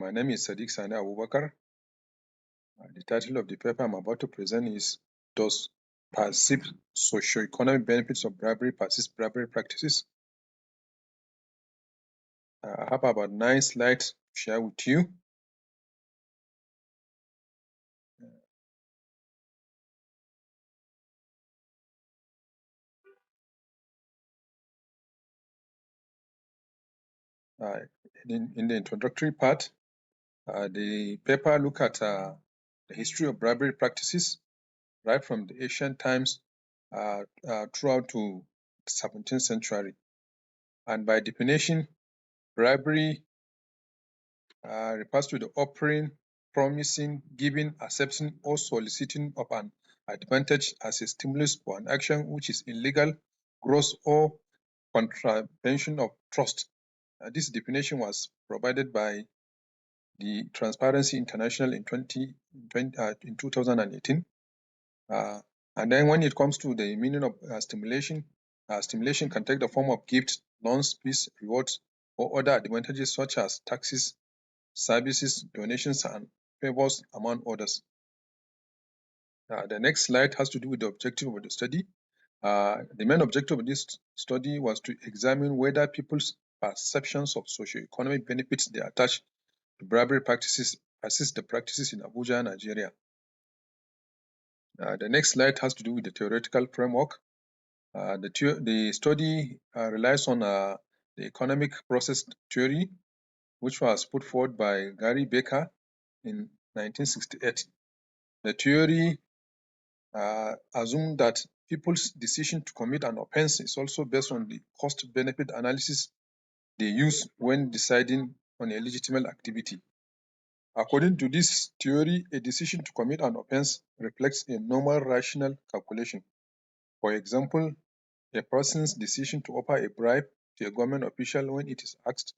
My name is Saddiq Sani Abubakar. The title of the paper I'm about to present is Does Perceived Socio-Economic Benefits of Bribery Persist Bribery Practices? I have about 9 slides to share with you. In the introductory part, the paper look at the history of bribery practices right from the ancient times throughout to the 17th century. And by definition, bribery refers to the offering, promising, giving, accepting, or soliciting of an advantage as a stimulus for an action which is illegal, gross, or contravention of trust. This definition was provided by the Transparency International in 2018. And then when it comes to the meaning of stimulation, stimulation can take the form of gifts, loans, fees, rewards, or other advantages such as taxes, services, donations, and favors, among others. The next slide has to do with the objective of the study. The main objective of this study was to examine whether people's perceptions of socio-economic benefits they attach to bribery practices persist the practices in Abuja, Nigeria. The next slide has to do with the theoretical framework. The study relies on the economic process theory, which was put forward by Gary Baker in 1968. The theory assumed that people's decision to commit an offense is also based on the cost-benefit analysis they use when deciding on a legitimate activity. According to this theory, a decision to commit an offense reflects a normal rational calculation. For example, a person's decision to offer a bribe to a government official when it is asked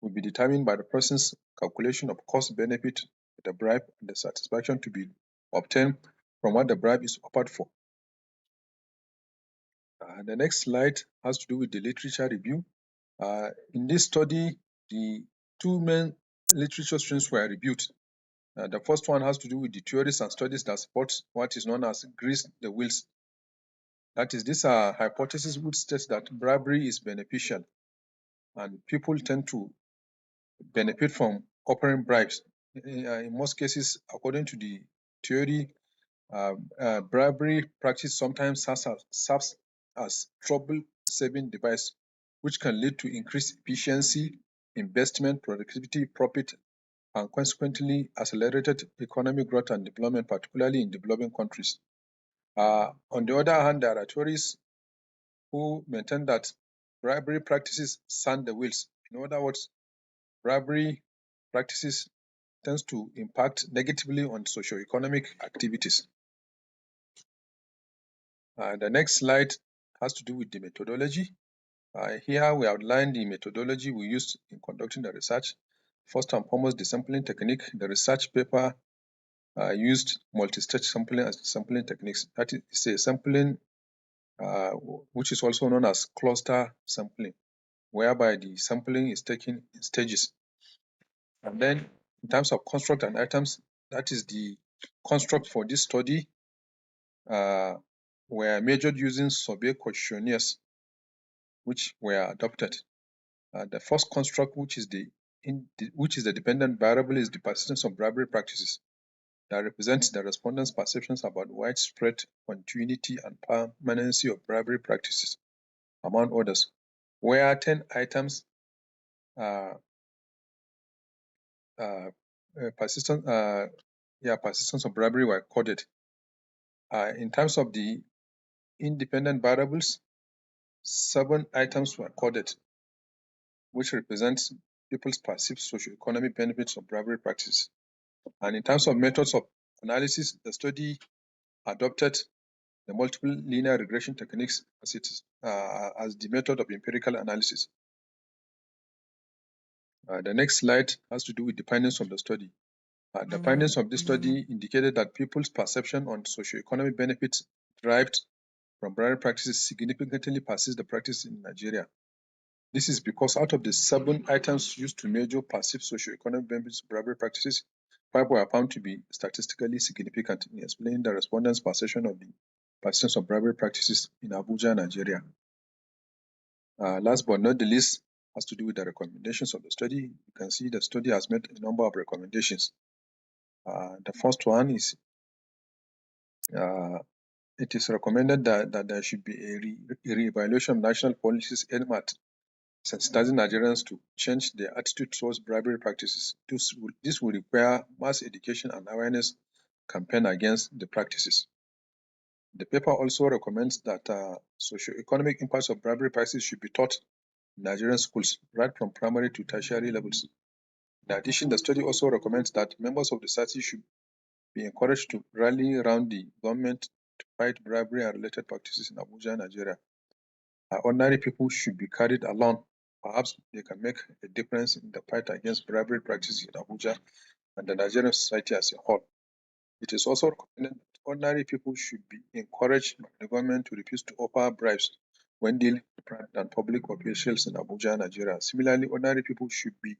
will be determined by the person's calculation of cost-benefit of the bribe and the satisfaction to be obtained from what the bribe is offered for. The next slide has to do with the literature review. In this study, the two main literature streams were reviewed. The first one has to do with the theories and studies that support what is known as grease the wheels. That is, these are hypotheses which states that bribery is beneficial and people tend to benefit from offering bribes. In most cases, according to the theory, bribery practice sometimes serves as trouble-saving device, which can lead to increased efficiency, investment, productivity, profit, and consequently accelerated economic growth and development, particularly in developing countries. On the other hand, there are theories who maintain that bribery practices sand the wheels. In other words, bribery practices tends to impact negatively on socio-economic activities. The next slide has to do with the methodology. Here we outline the methodology we used in conducting the research. First and foremost, the sampling technique. The research paper used multi-stage sampling as sampling techniques. That is a sampling which is also known as cluster sampling, whereby the sampling is taken in stages. And then in terms of construct and items, that is the construct for this study were measured using survey questionnaires, which were adopted. The first construct, which is the dependent variable, is the persistence of bribery practices that represents the respondents' perceptions about widespread continuity and permanency of bribery practices, among others, where 10 items persistence of bribery were coded. In terms of the independent variables, 7 items were coded, which represents people's perceived socio-economic benefits of bribery practices. And in terms of methods of analysis, the study adopted the multiple linear regression techniques as the method of empirical analysis. The next slide has to do with the findings of the study. The findings of this study indicated that people's perception on socio-economic benefits derived from bribery practices significantly persist the practice in Nigeria. This is because out of the 7 items used to measure perceived socio-economic benefits of bribery practices, 5 were found to be statistically significant in explaining the respondents' perception of the persistence of bribery practices in Abuja, Nigeria. Last but not the least, has to do with the recommendations of the study. You can see the study has made a number of recommendations. The first one is it is recommended that there should be a re-evaluation of national policies aimed at sensitizing Nigerians to change their attitude towards bribery practices. This will require mass education and awareness campaign against the practices. The paper also recommends that socio-economic impacts of bribery practices should be taught in Nigerian schools right from primary to tertiary levels. In addition, the study also recommends that members of the society should be encouraged to rally around the government to fight bribery and related practices in Abuja, Nigeria. Ordinary people should be carried along. Perhaps they can make a difference in the fight against bribery practices in Abuja and the Nigerian society as a whole. It is also recommended that ordinary people should be encouraged by the government to refuse to offer bribes when dealing with private and public officials in Abuja, Nigeria. Similarly, ordinary people should be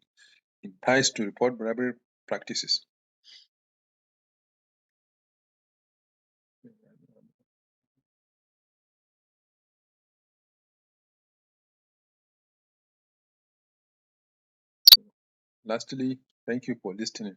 enticed to report bribery practices. Lastly, thank you for listening.